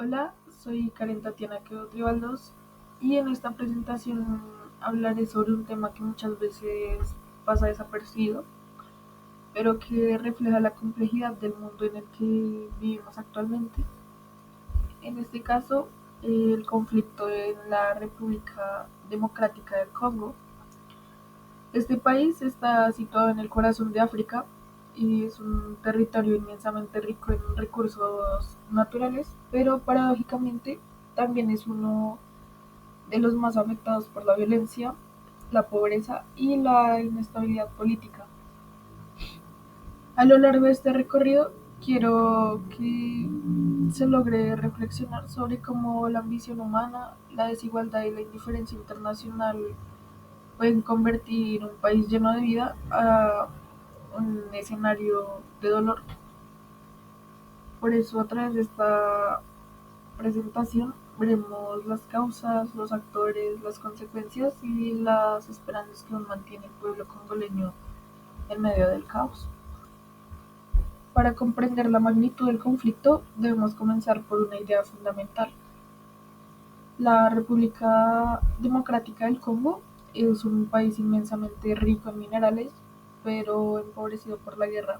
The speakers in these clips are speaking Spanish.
Hola, soy Karen Tatiana Quevedo Tribaldos y en esta presentación hablaré sobre un tema que muchas veces pasa desapercibido, pero que refleja la complejidad del mundo en el que vivimos actualmente. En este caso, el conflicto en la República Democrática del Congo. Este país está situado en el corazón de África y es un territorio inmensamente rico en recursos naturales, pero paradójicamente también es uno de los más afectados por la violencia, la pobreza y la inestabilidad política. A lo largo de este recorrido quiero que se logre reflexionar sobre cómo la ambición humana, la desigualdad y la indiferencia internacional pueden convertir un país lleno de vida a un escenario de dolor. Por eso a través de esta presentación veremos las causas, los actores, las consecuencias y las esperanzas que aún mantiene el pueblo congoleño en medio del caos. Para comprender la magnitud del conflicto debemos comenzar por una idea fundamental. La República Democrática del Congo es un país inmensamente rico en minerales, pero empobrecido por la guerra.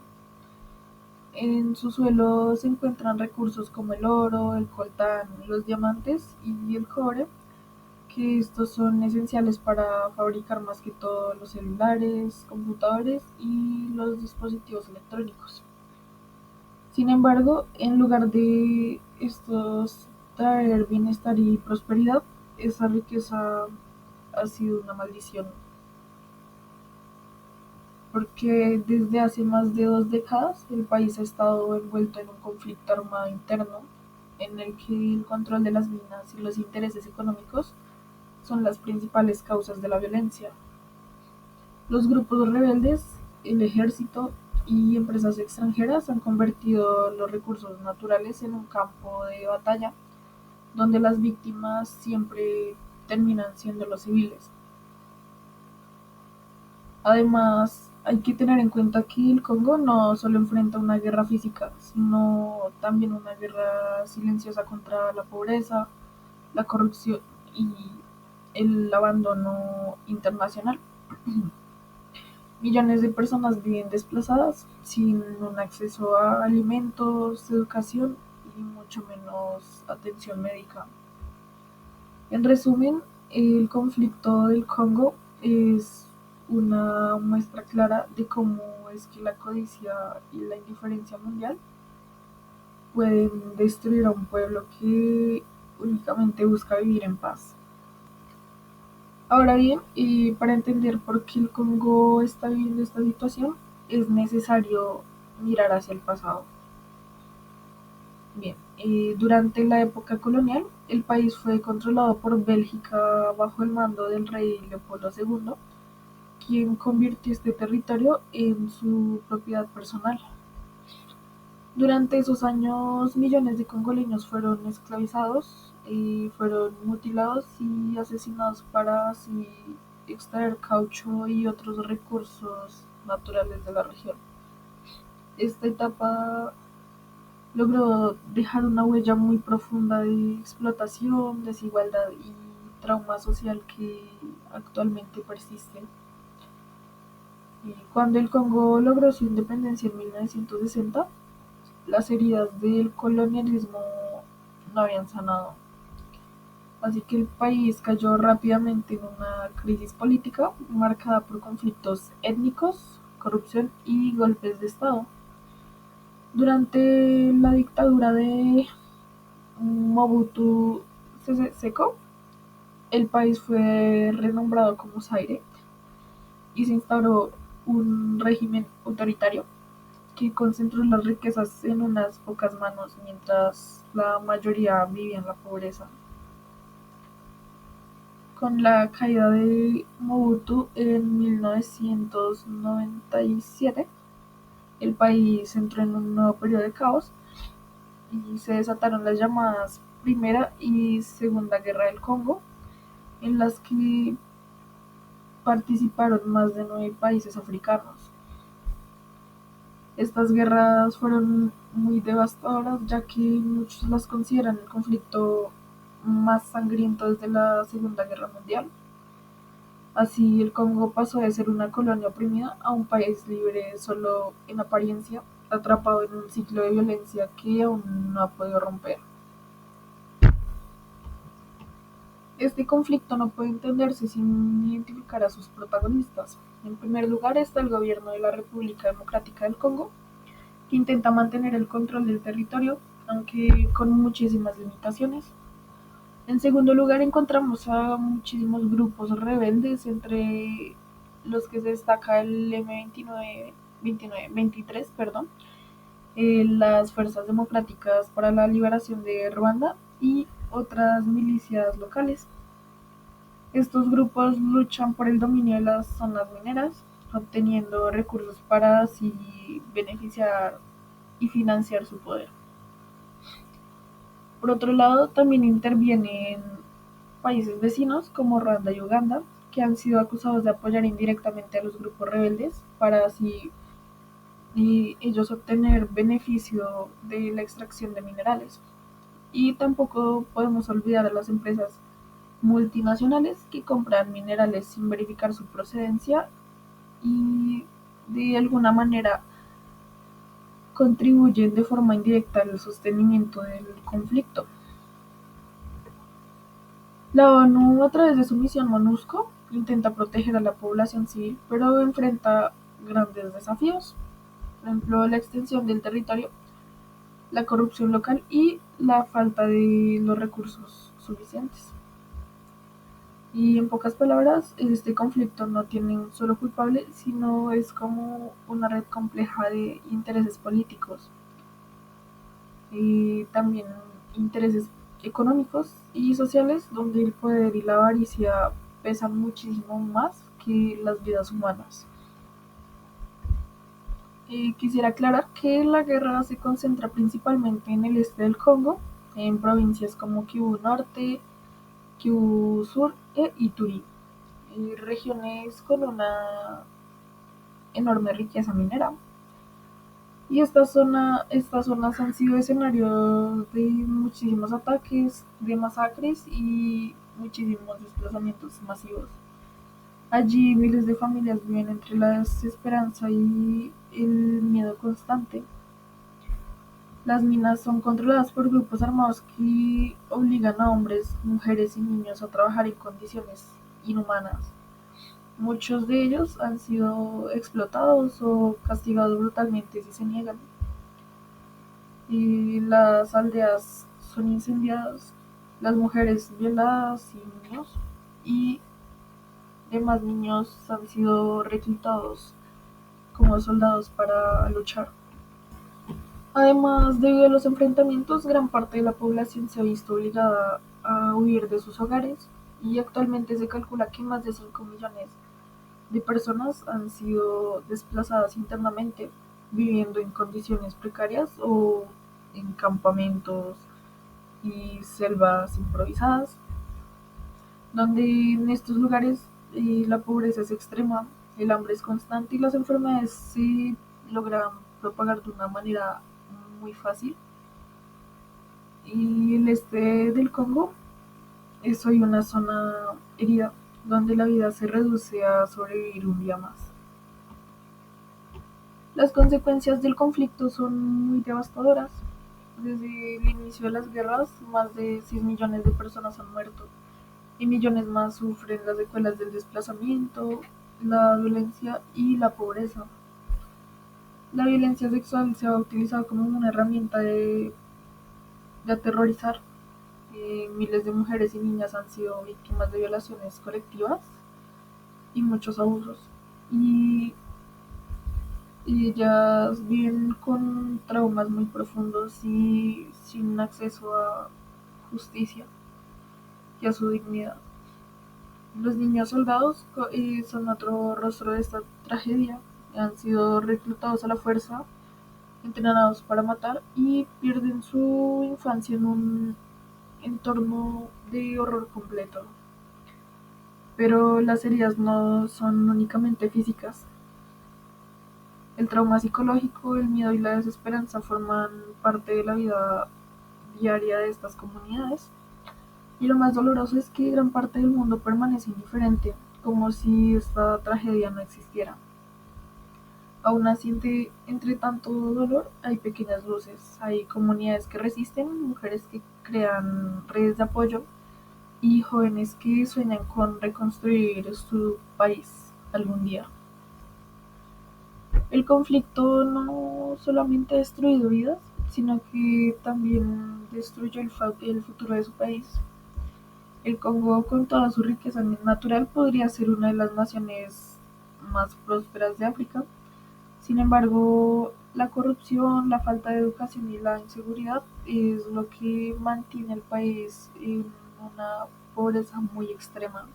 En su suelo se encuentran recursos como el oro, el coltán, los diamantes y el cobre, que estos son esenciales para fabricar más que todo los celulares, computadores y los dispositivos electrónicos. Sin embargo, en lugar de estos traer bienestar y prosperidad, esa riqueza ha sido una maldición, porque desde hace más de 2 décadas el país ha estado envuelto en un conflicto armado interno en el que el control de las minas y los intereses económicos son las principales causas de la violencia. Los grupos rebeldes, el ejército y empresas extranjeras han convertido los recursos naturales en un campo de batalla donde las víctimas siempre terminan siendo los civiles. Además, hay que tener en cuenta que el Congo no solo enfrenta una guerra física, sino también una guerra silenciosa contra la pobreza, la corrupción y el abandono internacional. Millones de personas viven desplazadas, sin un acceso a alimentos, educación y mucho menos atención médica. En resumen, el conflicto del Congo es una muestra clara de cómo es que la codicia y la indiferencia mundial pueden destruir a un pueblo que únicamente busca vivir en paz. Ahora bien, para entender por qué el Congo está viviendo esta situación, es necesario mirar hacia el pasado. Bien, durante la época colonial, el país fue controlado por Bélgica bajo el mando del rey Leopoldo II, quien convirtió este territorio en su propiedad personal. Durante esos años, millones de congoleños fueron esclavizados, fueron mutilados y asesinados para así extraer caucho y otros recursos naturales de la región. Esta etapa logró dejar una huella muy profunda de explotación, desigualdad y trauma social que actualmente persiste. Cuando el Congo logró su independencia en 1960, las heridas del colonialismo no habían sanado. Así que el país cayó rápidamente en una crisis política marcada por conflictos étnicos, corrupción y golpes de Estado. Durante la dictadura de Mobutu Seko, el país fue renombrado como Zaire y se instauró un régimen autoritario que concentró las riquezas en unas pocas manos mientras la mayoría vivía en la pobreza. Con la caída de Mobutu en 1997, el país entró en un nuevo periodo de caos y se desataron las llamadas Primera y Segunda Guerra del Congo, en las que participaron más de 9 países africanos. Estas guerras fueron muy devastadoras, ya que muchos las consideran el conflicto más sangriento desde la Segunda Guerra Mundial. Así, el Congo pasó de ser una colonia oprimida a un país libre solo en apariencia, atrapado en un ciclo de violencia que aún no ha podido romper. Este conflicto no puede entenderse sin identificar a sus protagonistas. En primer lugar está el gobierno de la República Democrática del Congo, que intenta mantener el control del territorio, aunque con muchísimas limitaciones. En segundo lugar encontramos a muchísimos grupos rebeldes, entre los que se destaca el M23, perdón, las Fuerzas Democráticas para la Liberación de Ruanda y otras milicias locales. Estos grupos luchan por el dominio de las zonas mineras, obteniendo recursos para así beneficiar y financiar su poder. Por otro lado, también intervienen países vecinos como Ruanda y Uganda, que han sido acusados de apoyar indirectamente a los grupos rebeldes para así ellos obtener beneficio de la extracción de minerales. Y tampoco podemos olvidar a las empresas multinacionales que compran minerales sin verificar su procedencia y de alguna manera contribuyen de forma indirecta al sostenimiento del conflicto. La ONU, a través de su misión MONUSCO, intenta proteger a la población civil, pero enfrenta grandes desafíos, por ejemplo, la extensión del territorio, la corrupción local y la falta de los recursos suficientes. Y en pocas palabras, este conflicto no tiene un solo culpable, sino es como una red compleja de intereses políticos y también intereses económicos y sociales, donde el poder y la avaricia pesan muchísimo más que las vidas humanas. Quisiera aclarar que la guerra se concentra principalmente en el este del Congo, en provincias como Kivu Norte, Kivu Sur e Ituri, regiones con una enorme riqueza minera. Y estas zonas han sido escenarios de muchísimos ataques, de masacres y muchísimos desplazamientos masivos. Allí miles de familias viven entre la desesperanza y el miedo constante. Las minas son controladas por grupos armados que obligan a hombres, mujeres y niños a trabajar en condiciones inhumanas. Muchos de ellos han sido explotados o castigados brutalmente si se niegan. Y las aldeas son incendiadas, las mujeres violadas y niños y demás niños han sido reclutados como soldados para luchar. Además, debido a los enfrentamientos, gran parte de la población se ha visto obligada a huir de sus hogares y actualmente se calcula que más de 5 millones de personas han sido desplazadas internamente, viviendo en condiciones precarias o en campamentos y selvas improvisadas, donde en estos lugares la pobreza es extrema, el hambre es constante y las enfermedades se logran propagar de una manera muy fácil. Y el este del Congo es hoy una zona herida, donde la vida se reduce a sobrevivir un día más. Las consecuencias del conflicto son muy devastadoras. Desde el inicio de las guerras, más de 6 millones de personas han muerto y millones más sufren las secuelas del desplazamiento, la violencia y la pobreza. La violencia sexual se ha utilizado como una herramienta de aterrorizar. Miles de mujeres y niñas han sido víctimas de violaciones colectivas y muchos abusos. Y, y ellas viven con traumas muy profundos y sin acceso a justicia y a su dignidad. Los niños soldados son otro rostro de esta tragedia. Han sido reclutados a la fuerza, entrenados para matar y pierden su infancia en un entorno de horror completo. Pero las heridas no son únicamente físicas. El trauma psicológico, el miedo y la desesperanza forman parte de la vida diaria de estas comunidades. Y lo más doloroso es que gran parte del mundo permanece indiferente, como si esta tragedia no existiera. Aún así, entre tanto dolor, hay pequeñas luces, hay comunidades que resisten, mujeres que crean redes de apoyo y jóvenes que sueñan con reconstruir su país algún día. El conflicto no solamente ha destruido vidas, sino que también destruyó el futuro de su país. El Congo, con toda su riqueza natural, podría ser una de las naciones más prósperas de África. Sin embargo, la corrupción, la falta de educación y la inseguridad es lo que mantiene al país en una pobreza muy extrema.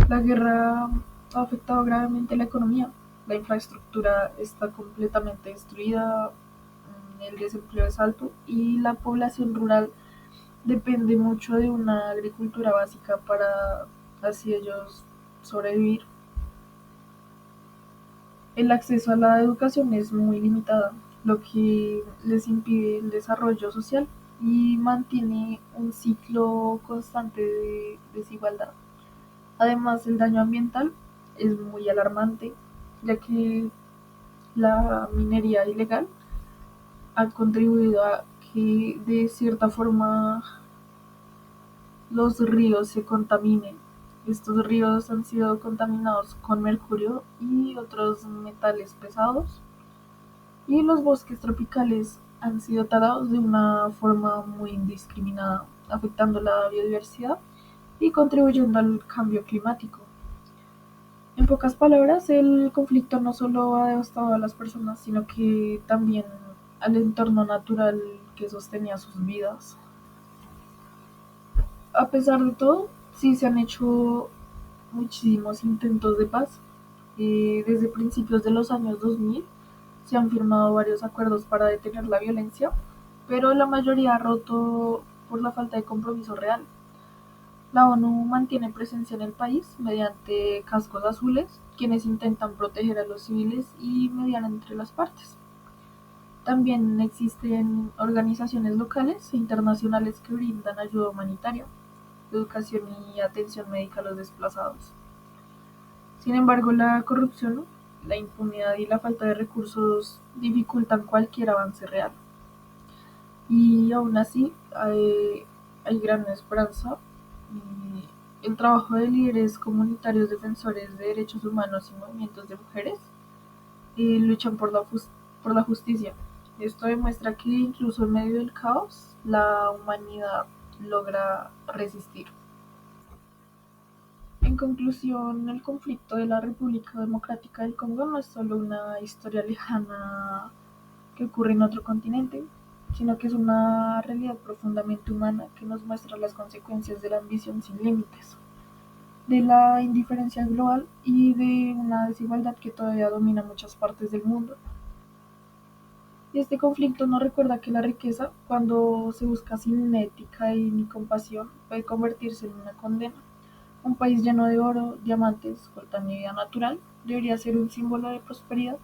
La guerra ha afectado gravemente la economía. La infraestructura está completamente destruida, el desempleo es alto y la población rural depende mucho de una agricultura básica para así ellos sobrevivir. El acceso a la educación es muy limitado, lo que les impide el desarrollo social y mantiene un ciclo constante de desigualdad. Además, el daño ambiental es muy alarmante, ya que la minería ilegal ha contribuido a que de cierta forma los ríos se contaminen. Estos ríos han sido contaminados con mercurio y otros metales pesados, y los bosques tropicales han sido talados de una forma muy indiscriminada, afectando la biodiversidad y contribuyendo al cambio climático. En pocas palabras, el conflicto no solo ha devastado a las personas, sino que también al entorno natural que sostenía sus vidas. A pesar de todo, sí se han hecho muchísimos intentos de paz. Desde principios de los años 2000 se han firmado varios acuerdos para detener la violencia, pero la mayoría ha roto por la falta de compromiso real. La ONU mantiene presencia en el país mediante cascos azules, quienes intentan proteger a los civiles y mediar entre las partes. También existen organizaciones locales e internacionales que brindan ayuda humanitaria, educación y atención médica a los desplazados. Sin embargo, la corrupción, la impunidad y la falta de recursos dificultan cualquier avance real. Y aún así hay gran esperanza. El trabajo de líderes comunitarios defensores de derechos humanos y movimientos de mujeres luchan por la justicia. Esto demuestra que incluso en medio del caos, la humanidad logra resistir. En conclusión, el conflicto de la República Democrática del Congo no es solo una historia lejana que ocurre en otro continente, sino que es una realidad profundamente humana que nos muestra las consecuencias de la ambición sin límites, de la indiferencia global y de una desigualdad que todavía domina muchas partes del mundo. Y este conflicto nos recuerda que la riqueza, cuando se busca sin ética y ni compasión, puede convertirse en una condena. Un país lleno de oro, diamantes, coltanería natural, debería ser un símbolo de prosperidad,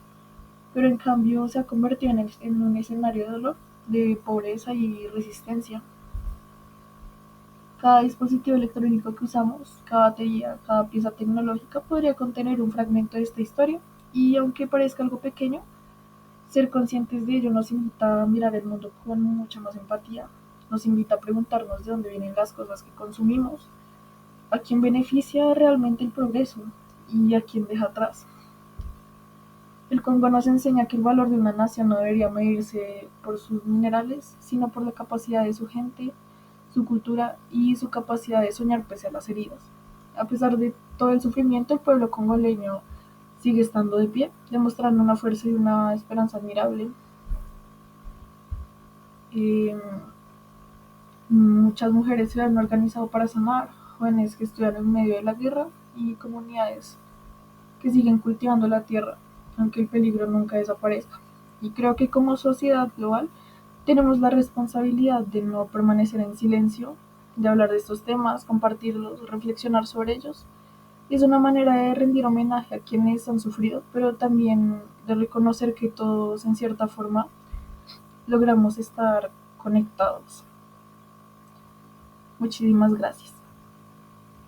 pero en cambio se ha convertido en un escenario de dolor, de pobreza y resistencia. Cada dispositivo electrónico que usamos, cada batería, cada pieza tecnológica podría contener un fragmento de esta historia, y aunque parezca algo pequeño, ser conscientes de ello nos invita a mirar el mundo con mucha más empatía, nos invita a preguntarnos de dónde vienen las cosas que consumimos, a quién beneficia realmente el progreso y a quién deja atrás. El Congo nos enseña que el valor de una nación no debería medirse por sus minerales, sino por la capacidad de su gente, su cultura y su capacidad de soñar pese a las heridas. A pesar de todo el sufrimiento, el pueblo congoleño sigue estando de pie, demostrando una fuerza y una esperanza admirable. Eh, Muchas mujeres se han organizado para sanar, jóvenes que estudian en medio de la guerra y comunidades que siguen cultivando la tierra, aunque el peligro nunca desaparezca. Y creo que como sociedad global tenemos la responsabilidad de no permanecer en silencio, de hablar de estos temas, compartirlos, reflexionar sobre ellos Es una manera de rendir homenaje a quienes han sufrido, pero también de reconocer que todos, en cierta forma, logramos estar conectados. Muchísimas gracias.